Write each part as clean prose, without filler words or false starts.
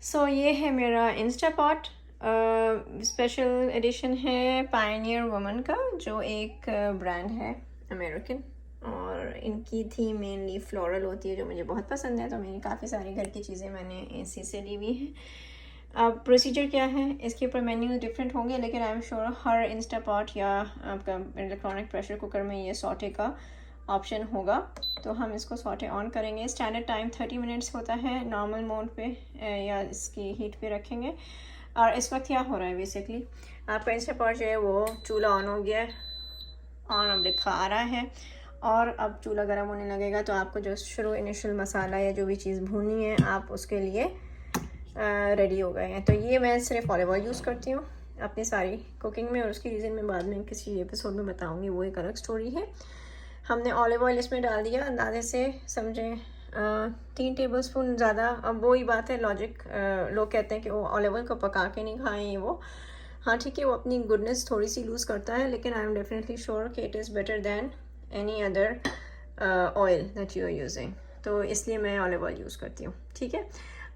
ये है मेरा इंस्टा पॉट। स्पेशल एडिशन है पायनियर वुमन का, जो एक ब्रांड है अमेरिकन, और इनकी थी मेनली फ्लोरल होती है जो मुझे बहुत पसंद है। तो मेरी काफ़ी सारी घर की चीज़ें मैंने इसी से ली हुई हैं। अब प्रोसीजर क्या है, इसके ऊपर मेन्यू डिफरेंट होंगे, लेकिन I am sure her Insta pot या आपका इलेक्ट्रॉनिक प्रेशर कुकर में ये सॉटे का ऑप्शन होगा। तो हम इसको सॉटे ऑन करेंगे। स्टैंडर्ड टाइम 30 मिनट्स होता है नॉर्मल मोड पे या इसकी हीट पे रखेंगे। और इस वक्त क्या हो रहा है, बेसिकली आपका इंस्टा पॉट जो है वो चूल्हा ऑन हो गया है, ऑन अब लिखा आ रहा है। और अब चूल्हा गर्म होने लगेगा तो आपको जो शुरू इनिशियल मसाला या जो भी चीज़ भूननी है आप उसके लिए रेडी हो गए हैं। तो ये मैं सिर्फ ऑलिव ऑयल यूज़ करती हूँ अपनी सारी कुकिंग में, और उसकी रीज़न मैं बाद में किसी एपिसोड में बताऊँगी, वो एक अलग स्टोरी है। हमने ऑलिव ऑयल इसमें डाल दिया, अंदाजे से समझें 3 टेबलस्पून ज़्यादा। अब वही बात है, लॉजिक लोग कहते हैं कि वो ऑलिव ऑयल को पका के नहीं खाएं वो, हाँ ठीक है, वो अपनी गुडनेस थोड़ी सी लूज़ करता है, लेकिन आई एम डेफिनेटली श्योर कि it is better than any other oil that you are using. तो इसलिए मैं ऑलिव ऑयल यूज़ करती हूँ, ठीक है।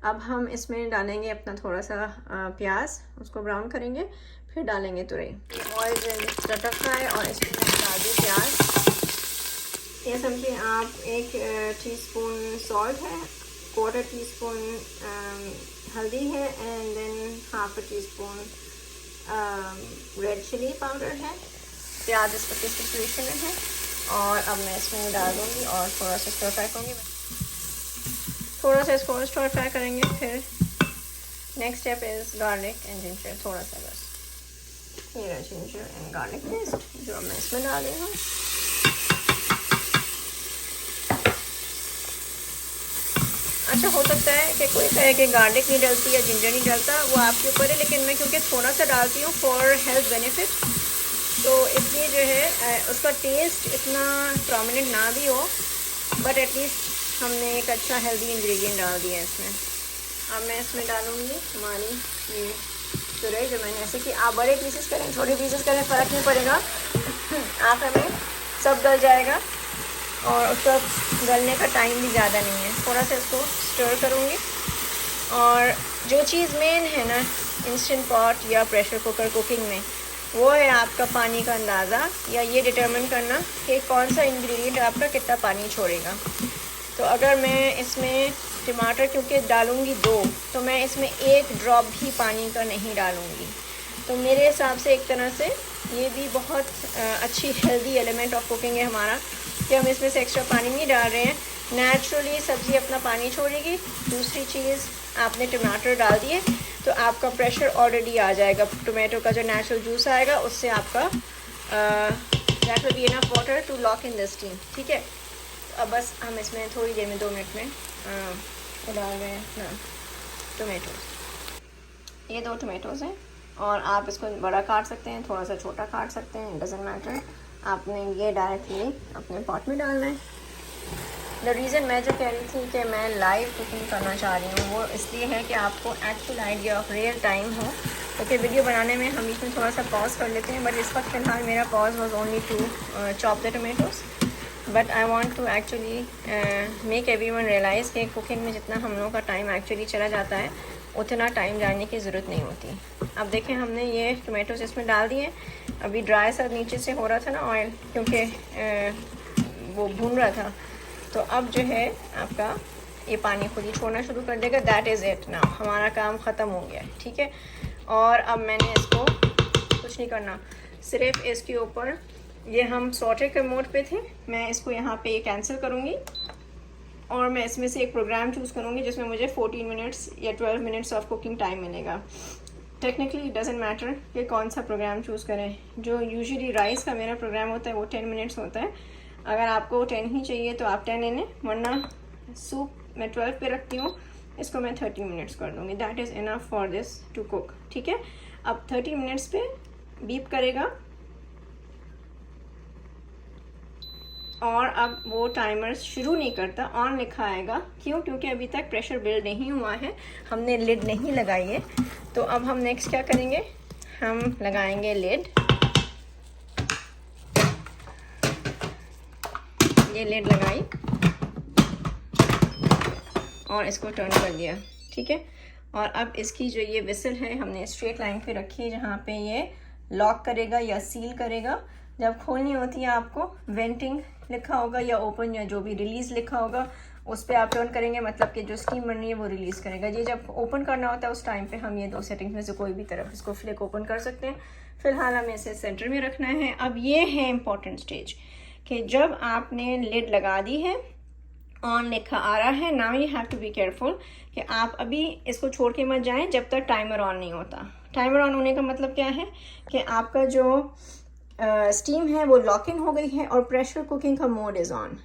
अब हम इसमें डालेंगे अपना थोड़ा सा प्याज, उसको ब्राउन करेंगे, फिर डालेंगे तुरई। ऑयल चटक रहा है और इसमें डाल दी प्याज। ये समझिए आप 1 टीस्पून सॉल्ट है, 1/4 टीस्पून हल्दी है, and then 1/2 teaspoon red chilli powder है। प्याज इस वक्त सिचुएशन में है, और अब मैं इसमें डाल दूँगी और थोड़ा सा स्टर फ्राई करूँगी। थोड़ा सा इसको स्टर फ्राई करेंगे। फिर next step is garlic and ginger, थोड़ा सा बस। ये रहा जिंजर एंड गार्लिक पेस्ट जो मैं इसमें डाल रही हूँ। अच्छा, हो सकता है कि कोई कहे कि गार्लिक नहीं डलती या जिंजर नहीं डलता, वो आपके ऊपर है, लेकिन मैं क्योंकि थोड़ा सा डालती हूँ फॉर हेल्थ बेनिफिट, तो इसलिए जो है उसका टेस्ट इतना प्रोमिनेंट ना भी हो, बट एटलीस्ट हमने एक अच्छा हेल्दी इंग्रेडिएंट डाल दिया है इसमें। अब मैं इसमें डालूँगी हमारी ये तुरई जो मैंने ऐसे कि आप बड़े पीसेस करें छोटे पीसेस करें फ़र्क नहीं पड़ेगा, आखिर में सब गल जाएगा और उसका गलने का टाइम भी ज़्यादा नहीं है। थोड़ा सा इसको स्टर करूँगी। और जो चीज़ मेन है ना इंस्टेंट पॉट या प्रेशर कुकर कुकिंग में, वो है आपका पानी का अंदाज़ा, या ये डिटरमिन करना कि कौन सा इंग्रेडिएंट आपका कितना पानी छोड़ेगा। तो अगर मैं इसमें टमाटर क्योंकि डालूँगी 2, तो मैं इसमें 1 ड्रॉप भी पानी का नहीं डालूँगी। तो मेरे हिसाब से एक तरह से ये भी बहुत अच्छी हेल्दी एलिमेंट ऑफ कुकिंग है हमारा, कि हम इसमें से एक्स्ट्रा पानी नहीं डाल रहे हैं। नेचुरली सब्ज़ी अपना पानी छोड़ेगी। दूसरी चीज़, आपने टमाटर डाल दिए तो आपका प्रेशर ऑलरेडी आ जाएगा, टोमेटो का जो नेचुरल जूस आएगा उससे आपका that will be enough water to lock in the steam, ठीक है। अब बस हम इसमें थोड़ी देर में 2 मिनट में डाल रहे हैं टोमेटोज़। ये 2 टोमेटोज़ हैं, और आप इसको बड़ा काट सकते हैं, थोड़ा सा छोटा काट सकते हैं, डजेंट मैटर। आपने ये डायरेक्टली अपने पॉट में डालना है। द रीज़न मैं जो कह रही थी कि मैं लाइव कुकिंग करना चाह रही हूँ, वो इसलिए है कि आपको actual idea of real time हो। क्योंकि वीडियो बनाने में हम बीच में थोड़ा सा पॉज कर लेते हैं, बट इस वक्त फ़िलहाल मेरा pause was only to chop the tomatoes. But I want to actually make everyone realise कि कुकिंग में जितना हम लोगों का टाइम एक्चुअली चला जाता है, उतना टाइम जाने की ज़रूरत नहीं होती। अब देखें, हमने ये टोमेटोज़ इसमें डाल दिए। अभी ड्राई सा नीचे से हो रहा था ना ऑयल, क्योंकि वो भून रहा था। तो अब जो है आपका ये पानी खुद ही छोड़ना शुरू कर देगा। दैट इज़ इट, ना हमारा काम ख़त्म हो गया है, ठीक है। और अब मैंने इसको कुछ नहीं करना, सिर्फ इसके ऊपर, ये हम सॉटे के मोड पे थे, मैं इसको यहाँ पे कैंसिल करूँगी और मैं इसमें से एक प्रोग्राम चूज़ करूँगी जिसमें मुझे 14 मिनट्स या 12 मिनट्स ऑफ कुकिंग टाइम मिलेगा। टेक्निकली इट डजेंट मैटर कि कौन सा प्रोग्राम चूज़ करें। जो यूजुअली राइस का मेरा प्रोग्राम होता है वो 10 मिनट्स होता है। अगर आपको 10 ही चाहिए तो आप 10 लें, वरना सूप मैं 12 पे रखती हूँ, इसको मैं 30 मिनट्स कर दूँगी। That is enough for this to cook, ठीक है। अब 30 मिनट्स पे बीप करेगा, और अब वो टाइमर शुरू नहीं करता, ऑन लिखा आएगा। क्यों? क्योंकि अभी तक प्रेशर बिल्ड नहीं हुआ है, हमने लिड नहीं लगाई है। तो अब हम नेक्स्ट क्या करेंगे, हम लगाएंगे लिड। ये लिड लगाई और इसको टर्न कर दिया, ठीक है। और अब इसकी जो ये विसल है हमने स्ट्रेट लाइन पे रखी है जहाँ पे ये लॉक करेगा या सील करेगा। जब खोलनी होती है आपको वेंटिंग लिखा होगा या ओपन या जो भी रिलीज़ लिखा होगा उस पर आप टर्न करेंगे, मतलब कि जो स्टीम बन रही है वो रिलीज़ करेगा। ये जब ओपन करना होता है उस टाइम पे हम ये 2 सेटिंग्स में से कोई भी तरफ इसको फ्लिक ओपन कर सकते हैं। फिलहाल हमें इसे सेंटर में रखना है। अब ये है इम्पॉर्टेंट स्टेज कि जब आपने लिड लगा दी है, ऑन लिखा आ रहा है, now you have to be careful कि आप अभी इसको छोड़ के मत जाएं जब तक टाइमर ऑन नहीं होता। टाइमर ऑन होने का मतलब क्या है कि आपका जो स्टीम है वो लॉक इन हो गई है और प्रेशर कुकिंग का मोड इज़ ऑन।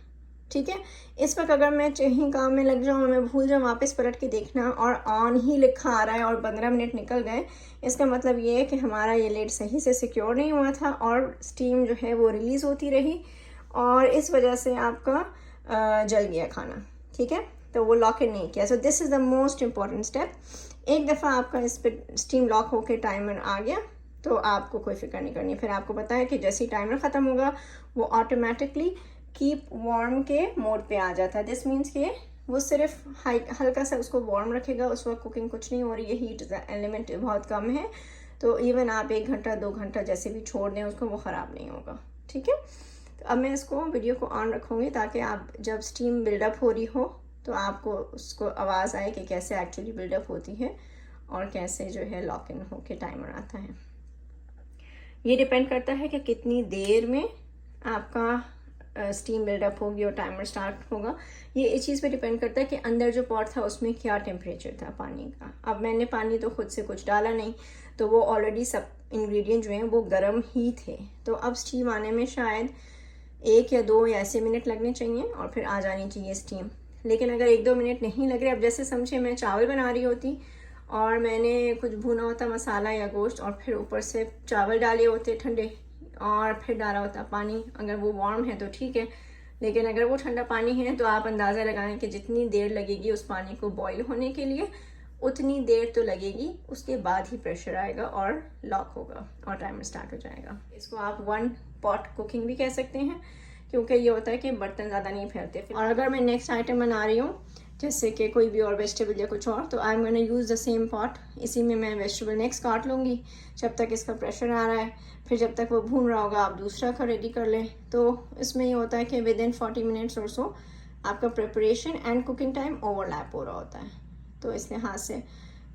ठीक है, इस वक्त अगर मैं कहीं काम में लग जाऊँ, मैं भूल जाऊँ वापस पलट के देखना और ऑन ही लिखा आ रहा है और 15 मिनट निकल गए, इसका मतलब ये है कि हमारा ये लिड सही से सिक्योर नहीं हुआ था और स्टीम जो है वो रिलीज़ होती रही और इस वजह से आपका जल गया खाना। ठीक है, तो वो लॉक इन नहीं किया। So this is the most important step. एक दफ़ा आपका इस पर स्टीम लॉक होकर टाइमर आ गया तो आपको कोई फिक्र नहीं करनी। फिर आपको पता है कि जैसे ही टाइमर ख़त्म होगा वो ऑटोमेटिकली कीप वार्म के मोड पे आ जाता है। दिस मीन्स कि वो सिर्फ हल्का सा उसको वार्म रखेगा, उस वक्त कुकिंग कुछ नहीं हो रही है, हीट एलिमेंट बहुत कम है, तो इवन आप 1 घंटा 2 घंटा जैसे भी छोड़ दें उसको वो ख़राब नहीं होगा। ठीक है, तो अब मैं इसको वीडियो को ऑन रखूँगी ताकि आप जब स्टीम बिल्डअप हो रही हो तो आपको उसको आवाज़ आए कि कैसे एक्चुअली बिल्डअप होती है और कैसे जो है लॉक इन होके टाइमर आता है। ये डिपेंड करता है कि कितनी देर में आपका स्टीम बिल्डअप होगी और टाइमर स्टार्ट होगा। ये इस चीज़ पे डिपेंड करता है कि अंदर जो पॉट था उसमें क्या टेम्परेचर था पानी का। अब मैंने पानी तो खुद से कुछ डाला नहीं, तो वो ऑलरेडी सब इंग्रेडिएंट जो हैं वो गर्म ही थे, तो अब स्टीम आने में शायद 1 या 2 या ऐसे मिनट लगने चाहिए और फिर आ जानी चाहिए स्टीम। लेकिन अगर 1-2 मिनट नहीं लग रहे, अब जैसे समझे मैं चावल बना रही होती और मैंने कुछ भुना होता मसाला या गोश्त और फिर ऊपर से चावल डाले होते ठंडे और फिर डाला होता पानी, अगर वो वार्म है तो ठीक है, लेकिन अगर वो ठंडा पानी है तो आप अंदाज़ा लगाएं कि जितनी देर लगेगी उस पानी को बॉईल होने के लिए उतनी देर तो लगेगी, उसके बाद ही प्रेशर आएगा और लॉक होगा और टाइमर स्टार्ट हो जाएगा। इसको आप 1 पॉट कुकिंग भी कह सकते हैं क्योंकि ये होता है कि बर्तन ज़्यादा नहीं फैलते। और अगर मैं नेक्स्ट आइटम बना रही हूँ जैसे कि कोई भी और वेजिटेबल या कुछ और, तो I am gonna use the same pot, इसी में मैं वेजिटेबल नेक्स्ट काट लूँगी जब तक इसका प्रेशर आ रहा है, फिर जब तक वो भून रहा होगा आप दूसरा का रेडी कर लें। तो इसमें ये होता है कि विद इन 40 मिनट्स और सो आपका preparation and cooking time overlap हो रहा होता है, तो इस लिहाज से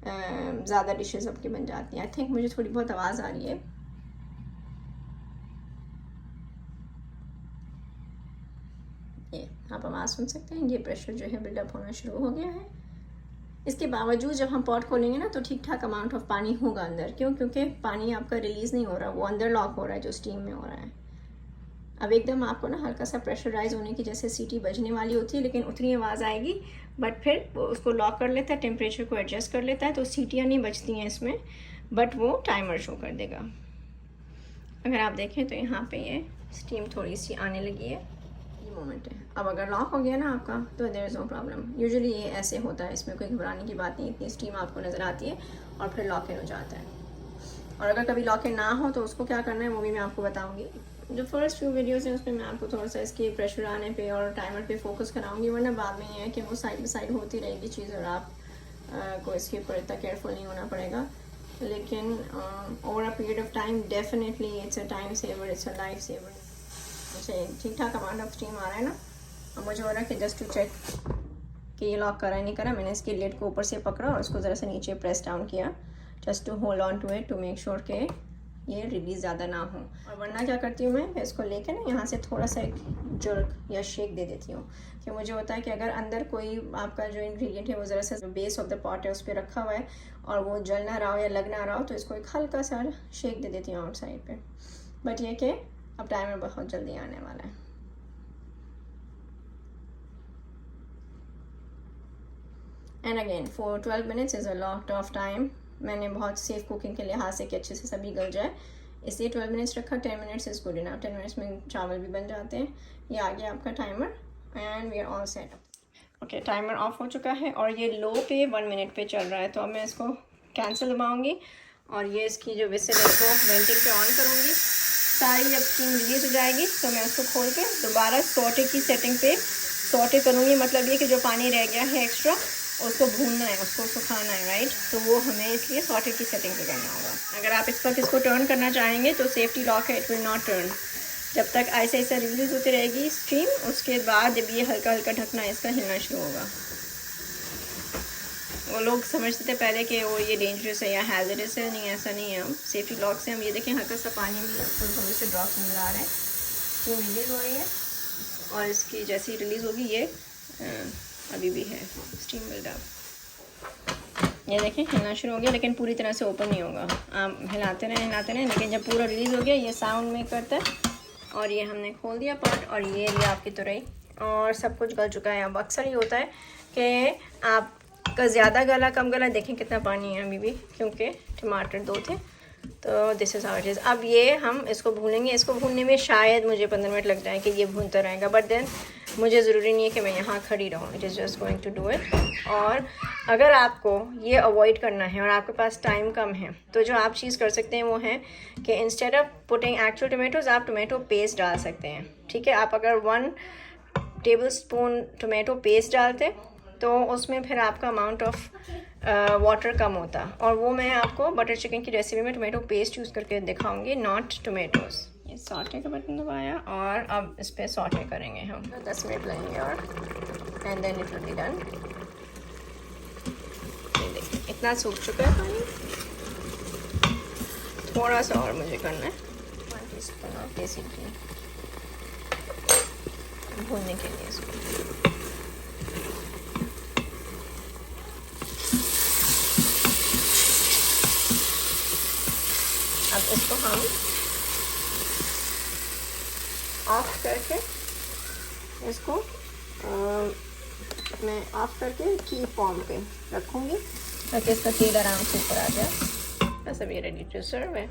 ज़्यादा डिशेज़ आपकी बन जाती हैं। आई थिंक मुझे थोड़ी बहुत आवाज़ आ रही है। ये आप आवाज़ सुन सकते हैं, ये प्रेशर जो है बिल्डअप होना शुरू हो गया है। इसके बावजूद जब हम पॉट खोलेंगे ना तो ठीक ठाक अमाउंट ऑफ पानी होगा अंदर। क्यों? क्योंकि पानी आपका रिलीज़ नहीं हो रहा, वो अंदर लॉक हो रहा है जो स्टीम में हो रहा है। अब एकदम आपको ना हल्का सा प्रेशराइज होने की जैसे सीटी बजने वाली होती है, लेकिन उतनी आवाज़ आएगी, बट फिर वो उसको लॉक कर लेता है, टेम्परेचर को एडजस्ट कर लेता है, तो सीटियाँ नहीं बजती हैं इसमें, बट वो टाइमर शो कर देगा। अगर आप देखें तो यहाँ पे ये स्टीम थोड़ी सी आने लगी है, ये मोमेंट है। अब अगर लॉक हो गया ना आपका तो there is no problem. Usually ये ऐसे होता है, इसमें कोई घबराने की बात नहीं, इतनी स्टीम आपको नज़र आती है और फिर लॉक इन हो जाता है। और अगर कभी लॉक इन ना हो तो उसको क्या करना है वो भी मैं आपको बताऊंगी। जो फर्स्ट फ्यू वीडियोस हैं उसमें मैं आपको थोड़ा सा इसके प्रेशर आने पे और टाइमर पे फोकस कराऊंगी, वरना बाद में ये है कि वो साइड बाई साइड होती रहेगी चीज़ और आप को इसके ऊपर इतना केयरफुल नहीं होना पड़ेगा। लेकिन over a period of time definitely it's a time saver, it's a life saver. अच्छा, ठीक ठाक अमाउंट ऑफ स्टीम आ रहा है ना। अब मुझे हो रहा है कि जस्ट टू चेक कि ये लॉक करा नहीं करा, मैंने इसके लिड को ऊपर से पकड़ा और उसको ज़रा सा नीचे प्रेस डाउन किया just to hold on to it to make sure कि ये रिलीज ज़्यादा ना हो। और वरना क्या करती हूँ मैं इसको लेकर ना यहाँ से थोड़ा सा एक जर्क या शेक दे देती हूँ कि मुझे होता है कि अगर अंदर कोई आपका जो इंग्रेडिएंट है वो ज़रा सा बेस ऑफ द पॉट है उस पर रखा हुआ है और वो जल ना रहा हो या लग ना रहा हो, तो इसको एक हल्का सा शेक दे देती हूँ आउटसाइड पे। बट ये कि अब टाइमर बहुत जल्दी आने वाला है। And again for 12 minutes is a lot of time. मैंने बहुत सेफ कुकिंग के लिहाज से कि अच्छे से सभी गल जाए इसलिए 12 मिनट्स रखा। 10 minutes is good enough. 10 minutes में चावल भी बन जाते हैं। ये आ गया आपका timer and we are all set up. Okay, timer off हो चुका है और ये लो पे 1 मिनट पे चल रहा है, तो अब मैं इसको कैंसिल दबाऊँगी और ये इसकी जो विसल है इसको वेंटिंग पे ऑन करूँगी। सारी जब स्टीम रिलीज हो जाएगी तो मैं इसको खोल के दोबारा सॉटे की सेटिंग पे सॉटे करूँगी। मतलब ये कि जो पानी रह गया है एक्स्ट्रा उसको भूनना है, उसको सुखाना है, राइट। तो वो हमें इसलिए सॉटेड की सेटिंग पे करना होगा। अगर आप इस वक्त इसको टर्न करना चाहेंगे तो सेफ्टी लॉक है, इट विल नॉट टर्न। जब तक ऐसे ऐसे रिलीज होती रहेगी स्टीम, उसके बाद जब ये हल्का हल्का ढकना इसका हिलना शुरू होगा। वो लोग समझते थे पहले कि वो ये डेंजरस है या हैजरस है, नहीं ऐसा नहीं है। हम सेफ्टी लॉक से हम ये देखें हल्का सा पानी भी थोड़े से ड्रॉप नजर आ रहे हैं, वो रिलीज़ हो रही है और इसकी जैसी रिलीज़ होगी ये अभी भी है स्टीम बिल्डअप। ये देखें हिलना शुरू हो गया, लेकिन पूरी तरह से ओपन नहीं होगा। आप हिलाते रहें, लेकिन जब पूरा रिलीज़ हो गया ये साउंड मेक करता है। और ये हमने खोल दिया पॉट और ये लिया आपकी तुरई और सब कुछ गल चुका है। अब अक्सर ये होता है कि आपका ज़्यादा गला कम गला, देखें कितना पानी है अभी भी, क्योंकि टमाटर 2 थे। तो this is how it is. अब ये हम इसको भूनेंगे। इसको भूनने में शायद मुझे 15 मिनट लग जाए कि ये भूनता रहेगा, बट देन मुझे ज़रूरी नहीं है कि मैं यहाँ खड़ी रहूँ, it is just going to do it. और अगर आपको ये अवॉइड करना है और आपके पास टाइम कम है, तो जो आप चीज़ कर सकते हैं वो है कि instead of putting actual tomatoes आप टोमेटो पेस्ट डाल सकते हैं। ठीक है, आप अगर 1 टेबल स्पून टोमेटो पेस्ट डालते तो उसमें फिर आपका अमाउंट ऑफ वाटर कम होता। और वो मैं आपको बटर चिकन की रेसिपी में टोमेटो पेस्ट यूज़ करके दिखाऊंगी, नॉट टोमेटोज़। ये सॉटे का बटन दबाया और अब इस पर सॉटे करेंगे हम 10 मिनट लगेंगे और and then it will be done. ये देखिए इतना सूख चुका है पानी, थोड़ा सा और मुझे करना है। 1 टीस्पून ऑफ देसी घी भूनने के लिए इसको। अब इसको हम ऑफ करके इसको मैं ऑफ करके की फॉर्म पे रखूँगी ताकि इसका तेल आराम से ऊपर आ जाए। बस अब ये रेडी टू सर्व है।